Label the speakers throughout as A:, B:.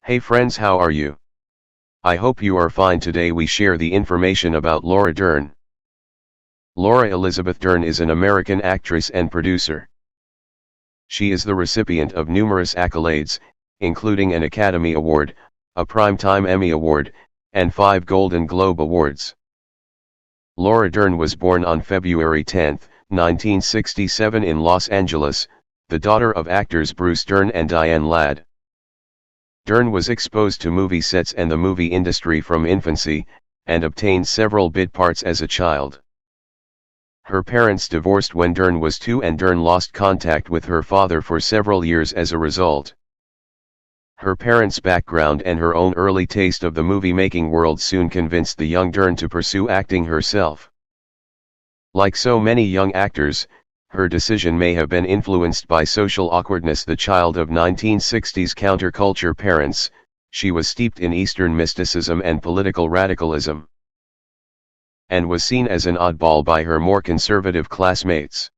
A: Hey friends, how are you? I hope you are fine. Today we share the information about Laura Dern. Laura Elizabeth Dern is an American actress and producer. She is the recipient of numerous accolades, including an Academy Award, a Primetime Emmy Award, and 5 Golden Globe Awards. Laura Dern was born on February 10, 1967 in Los Angeles, the daughter of actors Bruce Dern and Diane Ladd. Dern was exposed to movie sets and the movie industry from infancy, and obtained several bit parts as a child. Her parents divorced when Dern was 2 and Dern lost contact with her father for several years as a result. Her parents' background and her own early taste of the movie-making world soon convinced the young Dern to pursue acting herself. Like so many young actors, her decision may have been influenced by social awkwardness. The child of 1960s counterculture parents, she was steeped in Eastern mysticism and political radicalism, and was seen as an oddball by her more conservative classmates.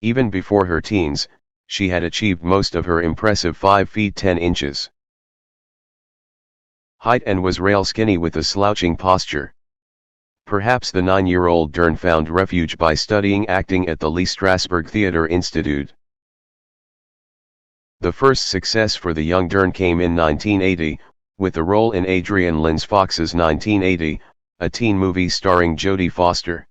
A: Even before her teens, she had achieved most of her impressive 5 feet 10 inches height and was rail skinny with a slouching posture. Perhaps the 9-year-old Dern found refuge by studying acting at the Lee Strasberg Theatre Institute. The first success for the young Dern came in 1980, with a role in Adrienne Lynn Fox's 1980, a teen movie starring Jodie Foster.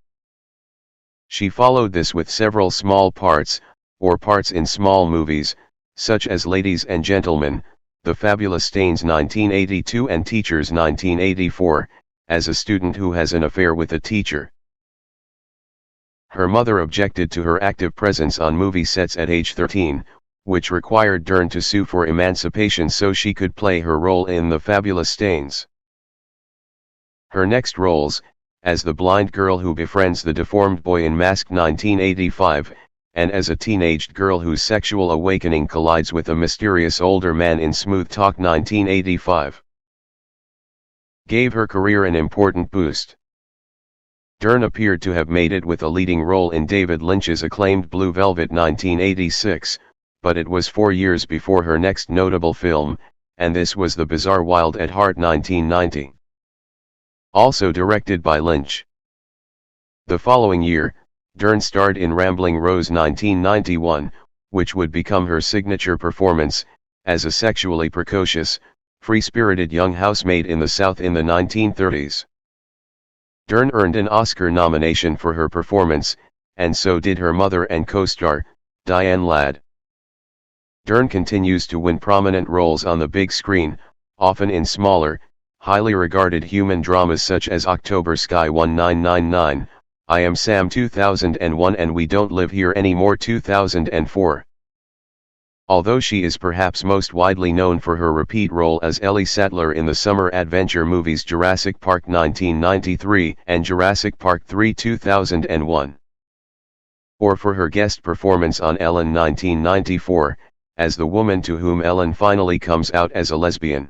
A: She followed this with several small parts, or parts in small movies, such as Ladies and Gentlemen, The Fabulous Stains 1982 and Teachers 1984, as a student who has an affair with a teacher. Her mother objected to her active presence on movie sets at age 13, which required Dern to sue for emancipation so she could play her role in The Fabulous Stains. Her next roles, as the blind girl who befriends the deformed boy in Mask 1985, and as a teenaged girl whose sexual awakening collides with a mysterious older man in Smooth Talk 1985, gave her career an important boost. Dern appeared to have made it with a leading role in David Lynch's acclaimed Blue Velvet 1986, but it was 4 years before her next notable film, and this was The Bizarre Wild at Heart 1990. Also directed by Lynch. The following year, Dern starred in Rambling Rose 1991, which would become her signature performance, as a sexually precocious, free-spirited young housemaid in the South in the 1930s. Dern earned an Oscar nomination for her performance, and so did her mother and co-star, Diane Ladd. Dern continues to win prominent roles on the big screen, often in smaller, highly regarded human dramas such as October Sky 1999, I Am Sam 2001 and We Don't Live Here Anymore 2004. Although she is perhaps most widely known for her repeat role as Ellie Sattler in the summer adventure movies Jurassic Park 1993 and Jurassic Park 3 2001, or for her guest performance on Ellen 1994, as the woman to whom Ellen finally comes out as a lesbian.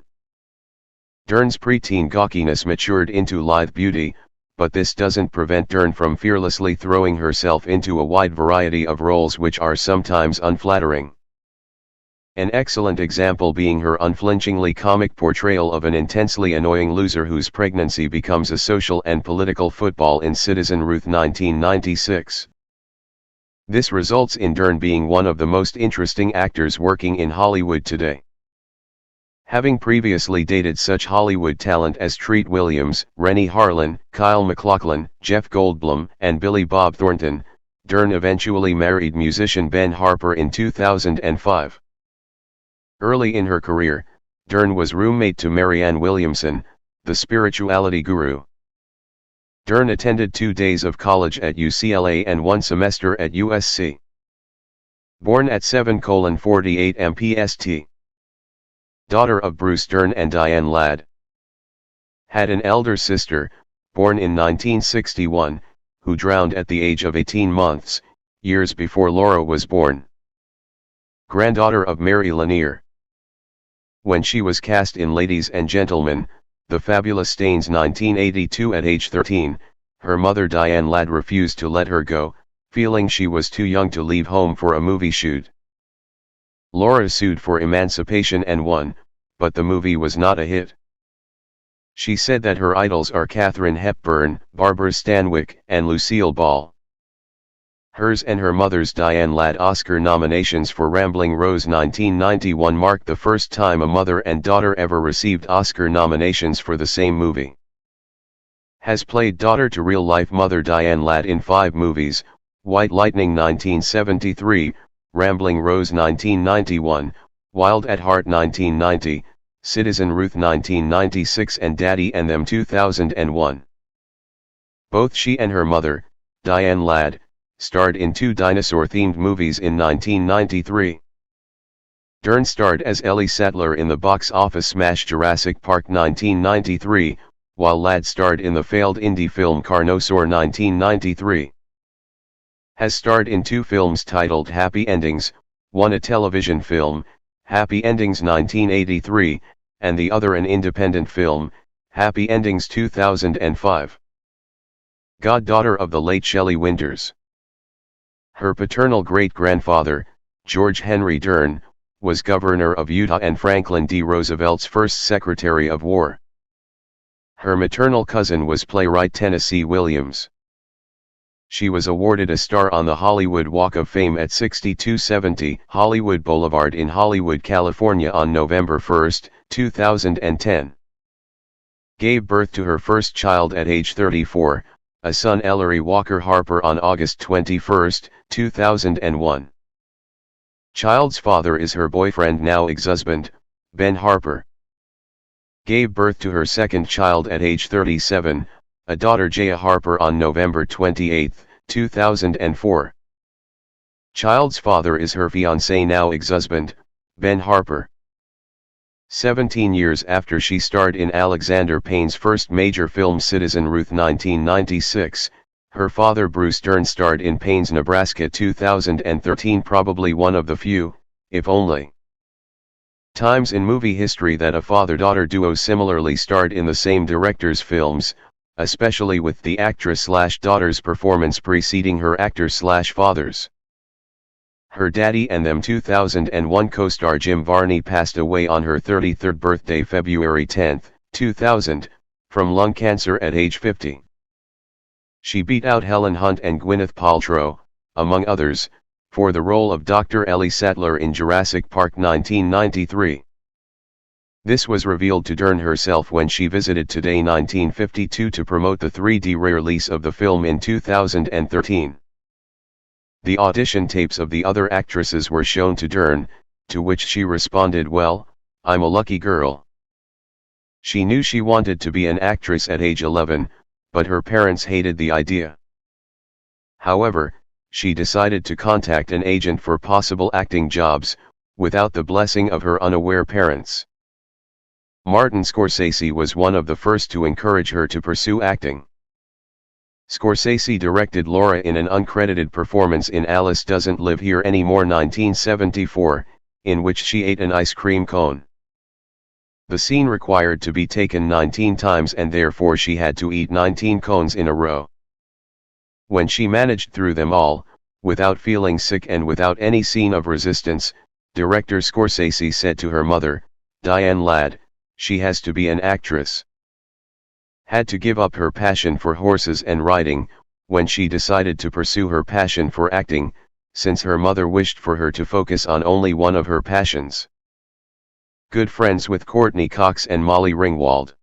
A: Dern's preteen gawkiness matured into lithe beauty, but this doesn't prevent Dern from fearlessly throwing herself into a wide variety of roles which are sometimes unflattering. An excellent example being her unflinchingly comic portrayal of an intensely annoying loser whose pregnancy becomes a social and political football in Citizen Ruth 1996. This results in Dern being one of the most interesting actors working in Hollywood today. Having previously dated such Hollywood talent as Treat Williams, Rennie Harlin, Kyle MacLachlan, Jeff Goldblum, and Billy Bob Thornton, Dern eventually married musician Ben Harper in 2005. Early in her career, Dern was roommate to Marianne Williamson, the spirituality guru. Dern attended 2 days of college at UCLA and 1 semester at USC. Born at 7:48 MPST. Daughter of Bruce Dern and Diane Ladd. Had an elder sister, born in 1961, who drowned at the age of 18 months, years before Laura was born. Granddaughter of Mary Lanier. When she was cast in Ladies and Gentlemen, The Fabulous Stains 1982 at age 13, her mother Diane Ladd refused to let her go, feeling she was too young to leave home for a movie shoot. Laura sued for emancipation and won, but the movie was not a hit. She said that her idols are Katharine Hepburn, Barbara Stanwyck, and Lucille Ball. Hers and her mother's Diane Ladd Oscar nominations for Rambling Rose 1991 marked the first time a mother and daughter ever received Oscar nominations for the same movie. Has played daughter to real-life mother Diane Ladd in 5 movies: White Lightning 1973, Rambling Rose 1991, Wild at Heart 1990, Citizen Ruth 1996 and Daddy and Them 2001. Both she and her mother, Diane Ladd, starred in 2 dinosaur-themed movies in 1993. Dern starred as Ellie Sattler in the box office smash Jurassic Park 1993, while Ladd starred in the failed indie film Carnosaur 1993. Has starred in 2 films titled Happy Endings, one a television film, Happy Endings 1983, and the other an independent film, Happy Endings 2005. Goddaughter of the late Shelley Winters. Her paternal great-grandfather, George Henry Dern, was governor of Utah and Franklin D. Roosevelt's first Secretary of War. Her maternal cousin was playwright Tennessee Williams. She was awarded a star on the Hollywood Walk of Fame at 6270 Hollywood Boulevard in Hollywood, California on November 1, 2010. Gave birth to her first child at age 34, a son Ellery Walker Harper on August 21, 2001. Child's father is her boyfriend, now ex-husband, Ben Harper. Gave birth to her second child at age 37, a daughter Jaya Harper on November 28, 2004. Child's father is her fiancé, now ex-husband, Ben Harper. 17 years after she starred in Alexander Payne's first major film Citizen Ruth 1996, her father Bruce Dern starred in Payne's Nebraska 2013, probably one of the few, if only, times in movie history that a father-daughter duo similarly starred in the same director's films, especially with the actress/daughter's performance preceding her actor/father's. Her Daddy and Them 2001 co-star Jim Varney passed away on her 33rd birthday, February 10, 2000, from lung cancer at age 50. She beat out Helen Hunt and Gwyneth Paltrow, among others, for the role of Dr. Ellie Sattler in Jurassic Park 1993. This was revealed to Dern herself when she visited Today 1952 to promote the 3D re-release of the film in 2013. The audition tapes of the other actresses were shown to Dern, to which she responded, "Well, I'm a lucky girl." She knew she wanted to be an actress at age 11, but her parents hated the idea. However, she decided to contact an agent for possible acting jobs, without the blessing of her unaware parents. Martin Scorsese was one of the first to encourage her to pursue acting. Scorsese directed Laura in an uncredited performance in Alice Doesn't Live Here Anymore 1974, in which she ate an ice cream cone. The scene required to be taken 19 times and therefore she had to eat 19 cones in a row. When she managed through them all, without feeling sick and without any scene of resistance, director Scorsese said to her mother, Diane Ladd, she has to be an actress. Had to give up her passion for horses and riding, when she decided to pursue her passion for acting, since her mother wished for her to focus on only one of her passions. Good friends with Courtney Cox and Molly Ringwald.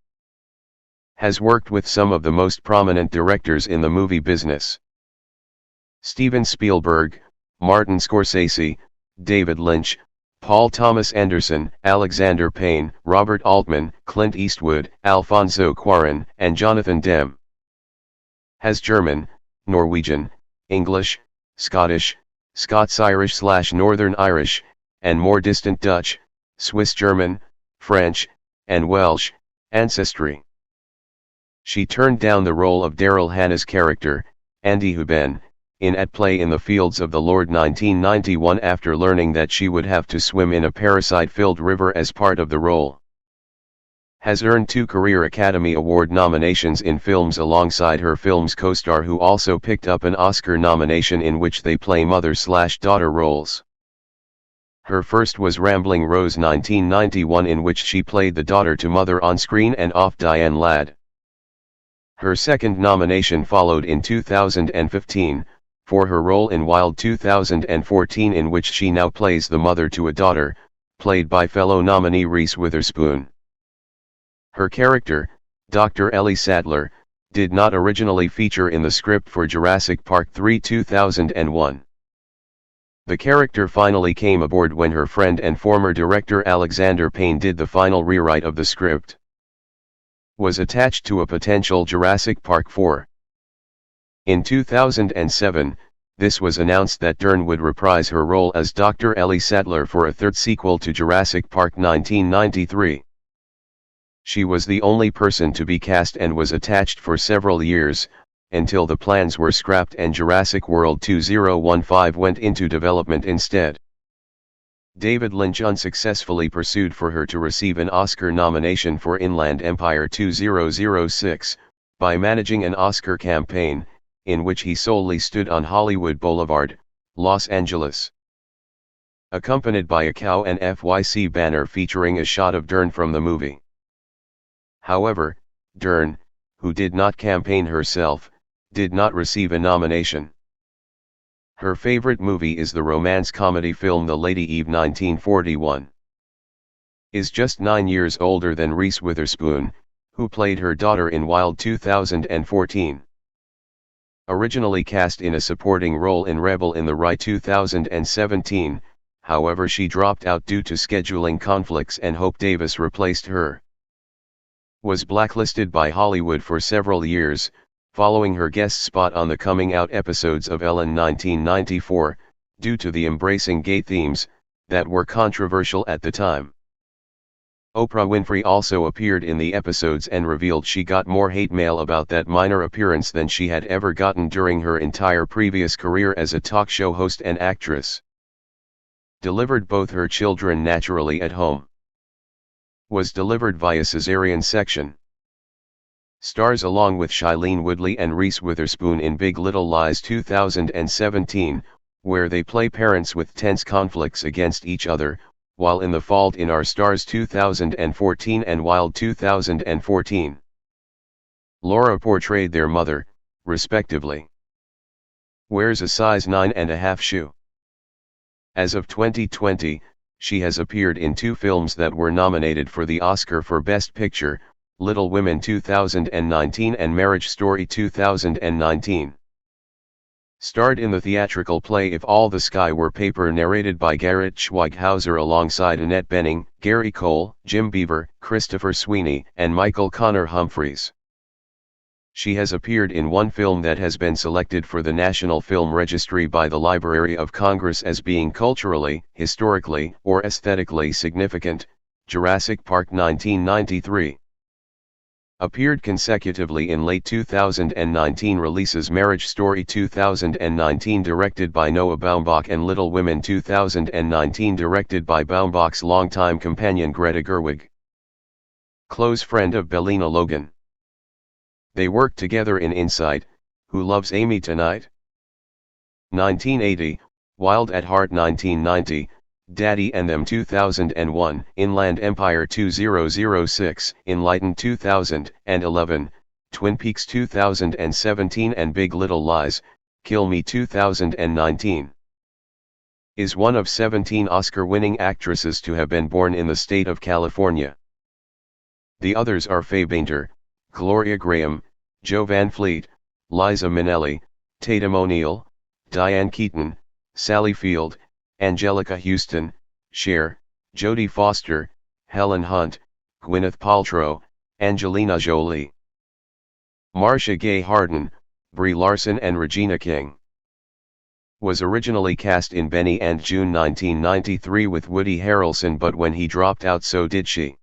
A: Has worked with some of the most prominent directors in the movie business: Steven Spielberg, Martin Scorsese, David Lynch, Paul Thomas Anderson, Alexander Payne, Robert Altman, Clint Eastwood, Alfonso Cuarón, and Jonathan Demme. Has German, Norwegian, English, Scottish, Scots-Irish/Northern Irish, and more distant Dutch, Swiss German, French, and Welsh ancestry. She turned down the role of Daryl Hannah's character, Andy Huben, in At Play in the Fields of the Lord 1991 after learning that she would have to swim in a parasite-filled river as part of the role. Has earned 2 Career Academy Award nominations in films alongside her film's co-star, who also picked up an Oscar nomination in which they play mother/daughter roles. Her first was Rambling Rose 1991, in which she played the daughter to mother on screen and off Diane Ladd. Her second nomination followed in 2015, for her role in Wild 2014, in which she now plays the mother to a daughter, played by fellow nominee Reese Witherspoon. Her character, Dr. Ellie Sattler, did not originally feature in the script for Jurassic Park 3 2001. The character finally came aboard when her friend and former director Alexander Payne did the final rewrite of the script. Was attached to a potential Jurassic Park 4. In 2007, this was announced that Dern would reprise her role as Dr. Ellie Sattler for a third sequel to Jurassic Park 1993. She was the only person to be cast and was attached for several years, until the plans were scrapped and Jurassic World 2015 went into development instead. David Lynch unsuccessfully pursued for her to receive an Oscar nomination for Inland Empire 2006, by managing an Oscar campaign, in which he solely stood on Hollywood Boulevard, Los Angeles. Accompanied by a cow and FYC banner featuring a shot of Dern from the movie. However, Dern, who did not campaign herself, did not receive a nomination. Her favorite movie is the romance comedy film The Lady Eve 1941. Is just 9 years older than Reese Witherspoon, who played her daughter in Wild 2014. Originally cast in a supporting role in Rebel in the Right 2017, however she dropped out due to scheduling conflicts and Hope Davis replaced her. Was blacklisted by Hollywood for several years, following her guest spot on the coming out episodes of Ellen 1994, due to the embracing gay themes, that were controversial at the time. Oprah Winfrey also appeared in the episodes and revealed she got more hate mail about that minor appearance than she had ever gotten during her entire previous career as a talk show host and actress. Delivered both her children naturally at home. Was delivered via cesarean section. Stars along with Shailene Woodley and Reese Witherspoon in Big Little Lies 2017, where they play parents with tense conflicts against each other, while in The Fault in Our Stars 2014 and Wild 2014. Laura portrayed their mother, respectively. Wears a size 9.5 shoe. As of 2020, she has appeared in 2 films that were nominated for the Oscar for Best Picture, Little Women 2019 and Marriage Story 2019. Starred in the theatrical play If All the Sky Were Paper, narrated by Garrett Schweighauser alongside Annette Bening, Gary Cole, Jim Beaver, Christopher Sweeney, and Michael Connor Humphreys. She has appeared in 1 film that has been selected for the National Film Registry by the Library of Congress as being culturally, historically, or aesthetically significant, Jurassic Park 1993. Appeared consecutively in late 2019 releases Marriage Story 2019 directed by Noah Baumbach and Little Women 2019 directed by Baumbach's longtime companion Greta Gerwig. Close friend of Bellina Logan. They worked together in Inside, Who Loves Amy Tonight? 1980, Wild at Heart 1990, Daddy and Them 2001, Inland Empire 2006, Enlightened 2011, Twin Peaks 2017 and Big Little Lies, Kill Me 2019. Is one of 17 Oscar-winning actresses to have been born in the state of California. The others are Faye Bainter, Gloria Graham, Jo Van Fleet, Liza Minnelli, Tatum O'Neal, Diane Keaton, Sally Field, Angelica Houston, Cher, Jodie Foster, Helen Hunt, Gwyneth Paltrow, Angelina Jolie. Marcia Gay Harden, Brie Larson and Regina King. Was originally cast in Benny and June 1993 with Woody Harrelson, but when he dropped out so did she.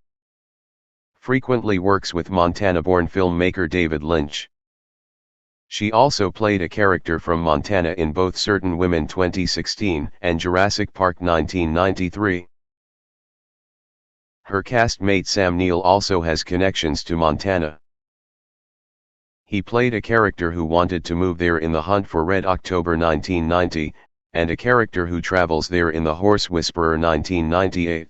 A: Frequently works with Montana-born filmmaker David Lynch. She also played a character from Montana in both Certain Women 2016 and Jurassic Park 1993. Her castmate Sam Neill also has connections to Montana. He played a character who wanted to move there in The Hunt for Red October 1990, and a character who travels there in The Horse Whisperer 1998.